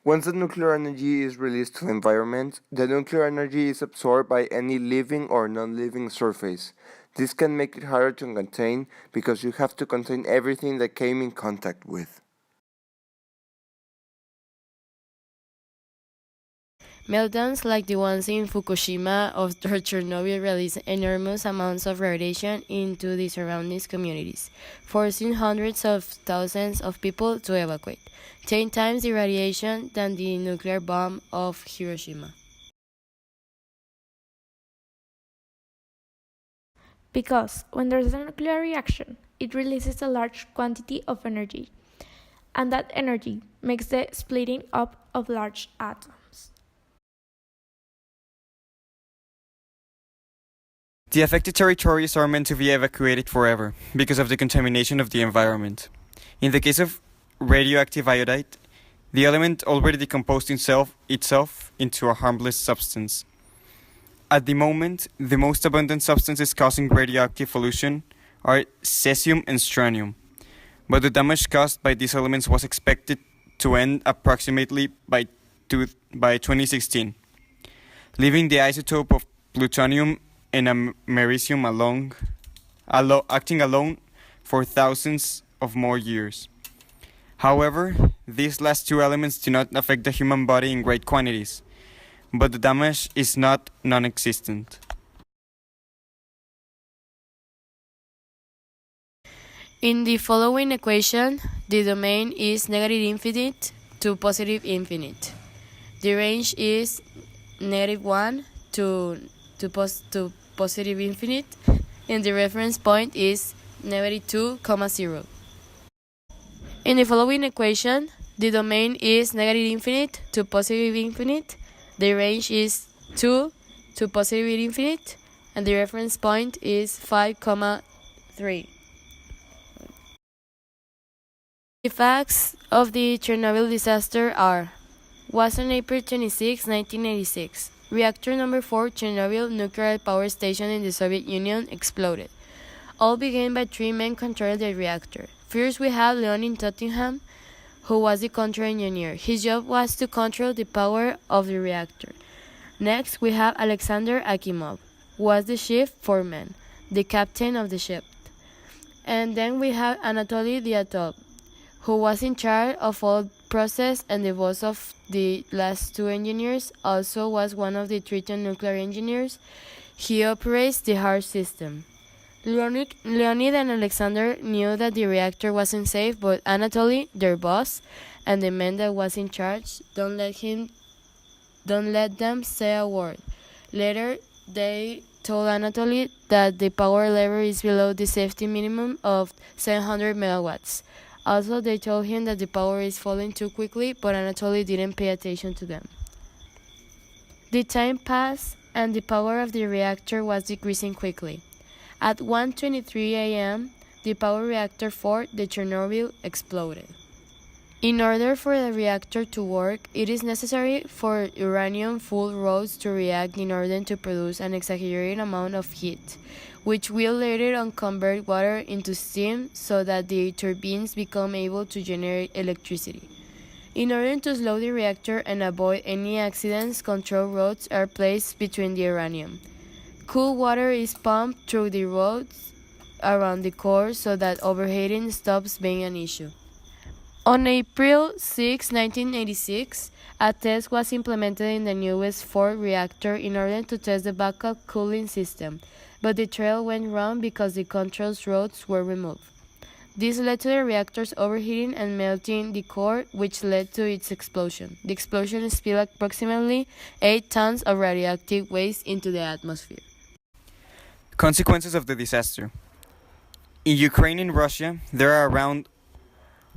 Once the nuclear energy is released to the environment, the nuclear energy is absorbed by any living or non-living surface. This can make it harder to contain because you have to contain everything that came in contact with. Meltdowns like the ones in Fukushima or Chernobyl release enormous amounts of radiation into the surrounding communities, forcing hundreds of thousands of people to evacuate, 10 times the radiation than the nuclear bomb of Hiroshima. Because when there's a nuclear reaction, it releases a large quantity of energy, and that energy makes the splitting up of large atoms. The affected territories are meant to be evacuated forever because of the contamination of the environment. In the case of radioactive iodide, the element already decomposed itself into a harmless substance. At the moment, the most abundant substances causing radioactive pollution are cesium and strontium, but the damage caused by these elements was expected to end approximately by 2016, leaving the isotope of plutonium and americium acting alone for thousands of more years. However, these last two elements do not affect the human body in great quantities, but the damage is not non-existent. In the following equation, the domain is negative infinite to positive infinite. The range is negative 1 to positive infinite, and the reference point is negative 2, 0. In the following equation, the domain is negative infinite to positive infinite, the range is 2 to positive infinite, and the reference point is 5, 3. The facts of the Chernobyl disaster are: was on April 26, 1986. Reactor number 4, Chernobyl nuclear power station in the Soviet Union, exploded. All began by 3 men controlling the reactor. First, we have Leonid Tottenham, who was the control engineer. His job was to control the power of the reactor. Next, we have Alexander Akimov, who was the chief foreman, the captain of the ship. And then we have Anatoly Dyatov, who was in charge of all process, and the boss of the last 2 engineers, also was one of the Triton nuclear engineers. He operates the HARS system. Leonid and Alexander knew that the reactor wasn't safe, but Anatoly, their boss, and the man that was in charge, don't let them say a word. Later, they told Anatoly that the power level is below the safety minimum of 700 megawatts. Also, they told him that the power is falling too quickly, but Anatoly didn't pay attention to them. The time passed, and the power of the reactor was decreasing quickly. At 1:23 a.m., the power reactor 4, the Chernobyl, exploded. In order for the reactor to work, it is necessary for uranium-fuel rods to react in order to produce an exaggerated amount of heat, which will later on convert water into steam so that the turbines become able to generate electricity. In order to slow the reactor and avoid any accidents, control rods are placed between the uranium. Cool water is pumped through the rods around the core so that overheating stops being an issue. On April 6, 1986, a test was implemented in the newest Ford reactor in order to test the backup cooling system, but the trial went wrong because the control rods were removed. This led to the reactor's overheating and melting the core, which led to its explosion. The explosion spilled approximately 8 tons of radioactive waste into the atmosphere. Consequences of the disaster. In Ukraine and Russia, there are around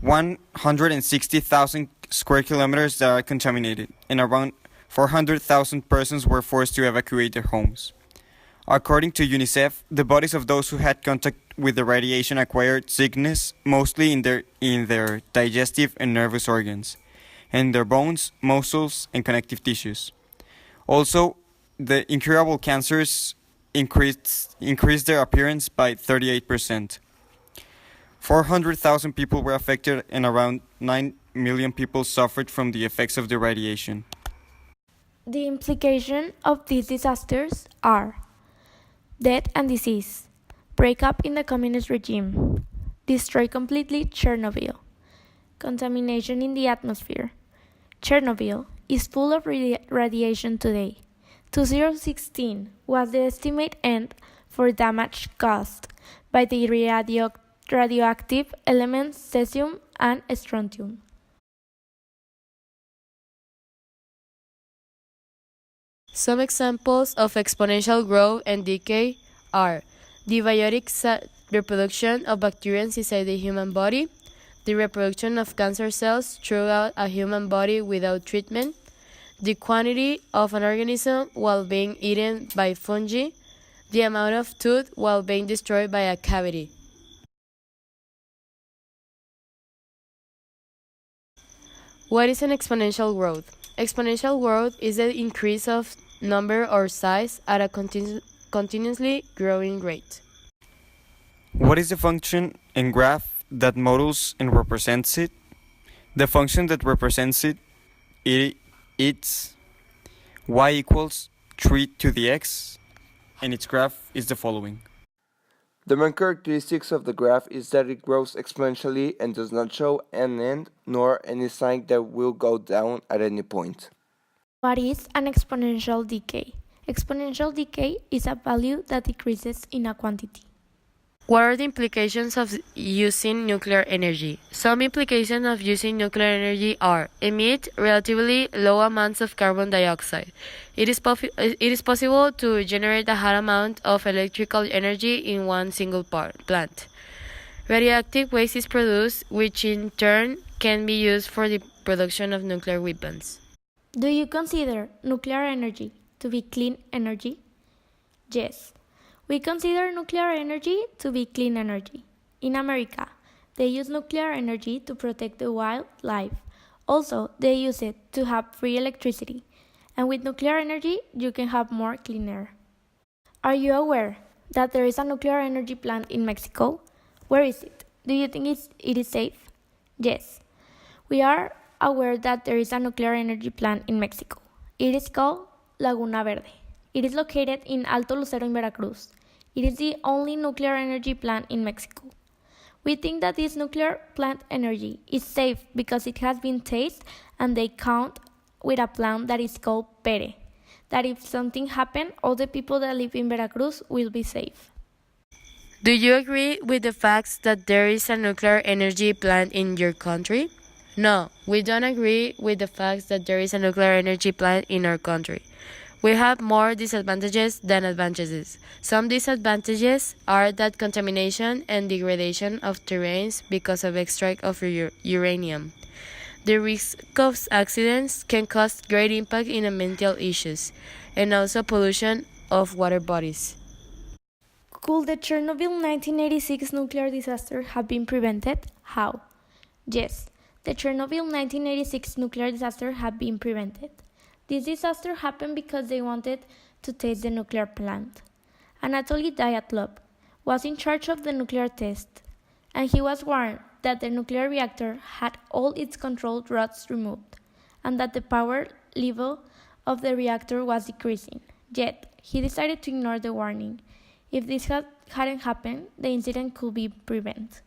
160,000 square kilometers that are contaminated, and around 400,000 persons were forced to evacuate their homes. According to UNICEF, the bodies of those who had contact with the radiation acquired sickness, mostly in their digestive and nervous organs, and their bones, muscles, and connective tissues. Also, the incurable cancers increased their appearance by 38%. 400,000 people were affected, and around million people suffered from the effects of the radiation. The implications of these disasters are death and disease, breakup in the communist regime, destroy completely Chernobyl, contamination in the atmosphere. Chernobyl is full of radiation today. 2016 was the estimate end for damage caused by the radioactive elements cesium and strontium. Some examples of exponential growth and decay are the biotic reproduction of bacteria inside the human body, the reproduction of cancer cells throughout a human body without treatment, the quantity of an organism while being eaten by fungi, the amount of tooth while being destroyed by a cavity. What is an exponential growth? Exponential growth is the increase of number or size at a continuously growing rate. What is the function and graph that models and represents it? The function that represents it's y equals 3 to the x, and its graph is the following. The main characteristics of the graph is that it grows exponentially and does not show an end nor any sign that will go down at any point. What is an exponential decay? Exponential decay is a value that decreases in a quantity. What are the implications of using nuclear energy? Some implications of using nuclear energy are emit relatively low amounts of carbon dioxide. It is possible to generate a high amount of electrical energy in one single plant. Radioactive waste is produced, which in turn can be used for the production of nuclear weapons. Do you consider nuclear energy to be clean energy? Yes. We consider nuclear energy to be clean energy. In America, they use nuclear energy to protect the wildlife. Also, they use it to have free electricity. And with nuclear energy, you can have more clean air. Are you aware that there is a nuclear energy plant in Mexico? Where is it? Do you think it is safe? Yes. We are aware that there is a nuclear energy plant in Mexico. It is called Laguna Verde. It is located in Alto Lucero in Veracruz. It is the only nuclear energy plant in Mexico. We think that this nuclear plant energy is safe because it has been tested and they count with a plant that is called PERE, that if something happens, all the people that live in Veracruz will be safe. Do you agree with the facts that there is a nuclear energy plant in your country? No, we don't agree with the facts that there is a nuclear energy plant in our country. We have more disadvantages than advantages. Some disadvantages are that contamination and degradation of terrains because of extract of uranium. The risk of accidents can cause great impact in mental issues, and also pollution of water bodies. Could the Chernobyl 1986 nuclear disaster have been prevented? How? Yes, the Chernobyl 1986 nuclear disaster had been prevented. This disaster happened because they wanted to test the nuclear plant. Anatoly Dyatlov was in charge of the nuclear test, and he was warned that the nuclear reactor had all its control rods removed, and that the power level of the reactor was decreasing. Yet, he decided to ignore the warning. If this hadn't happened, the incident could be prevented.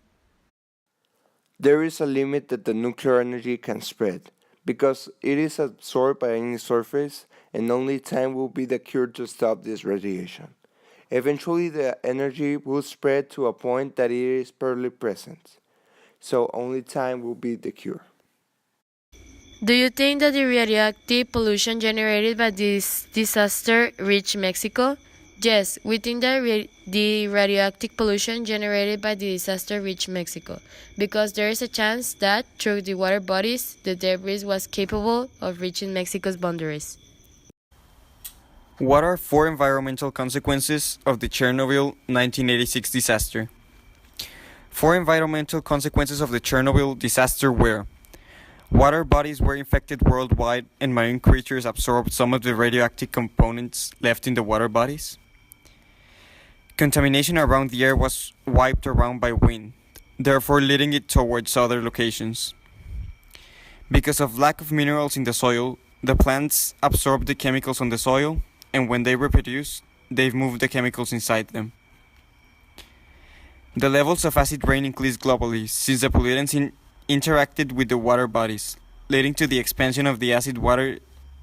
There is a limit that the nuclear energy can spread, because it is absorbed by any surface, and only time will be the cure to stop this radiation. Eventually, the energy will spread to a point that it is barely present, so only time will be the cure. Do you think that the radioactive pollution generated by this disaster reached Mexico? Yes, we think that the radioactive pollution generated by the disaster reached Mexico, because there is a chance that, through the water bodies, the debris was capable of reaching Mexico's boundaries. What are 4 environmental consequences of the Chernobyl 1986 disaster? 4 environmental consequences of the Chernobyl disaster were: water bodies were infected worldwide and marine creatures absorbed some of the radioactive components left in the water bodies. Contamination around the air was wiped around by wind, therefore leading it towards other locations. Because of lack of minerals in the soil, the plants absorb the chemicals on the soil, and when they reproduce, they move the chemicals inside them. The levels of acid rain increased globally since the pollutants interacted with the water bodies, leading to the expansion of the acid water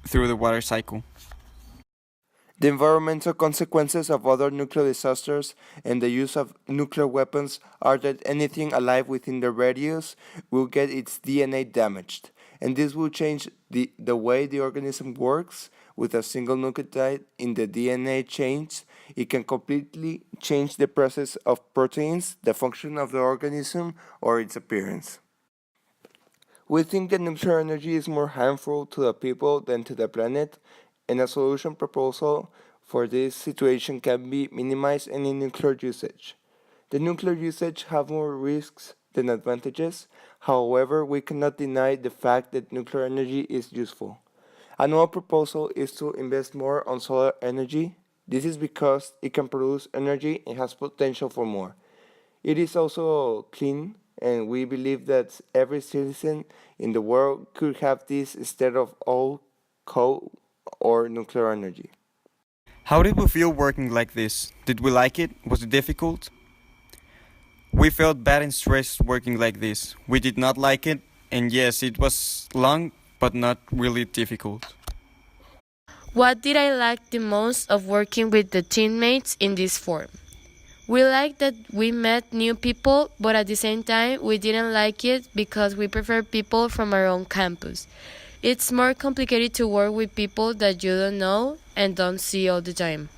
through the water cycle. The environmental consequences of other nuclear disasters and the use of nuclear weapons are that anything alive within the radius will get its DNA damaged, and this will change the way the organism works. With a single nucleotide in the DNA change, it can completely change the process of proteins, the function of the organism, or its appearance. We think that nuclear energy is more harmful to the people than to the planet, and a solution proposal for this situation can be minimize any nuclear usage. The nuclear usage have more risks than advantages. However, we cannot deny the fact that nuclear energy is useful. Another proposal is to invest more on solar energy. This is because it can produce energy and has potential for more. It is also clean, and we believe that every citizen in the world could have this instead of all coal or nuclear energy. How did we feel working like this? Did we like it? Was it difficult? We felt bad and stressed working like this. We did not like it, and yes, it was long, but not really difficult. What did I like the most of working with the teammates in this form? We liked that we met new people, but at the same time, we didn't like it because we prefer people from our own campus. It's more complicated to work with people that you don't know and don't see all the time.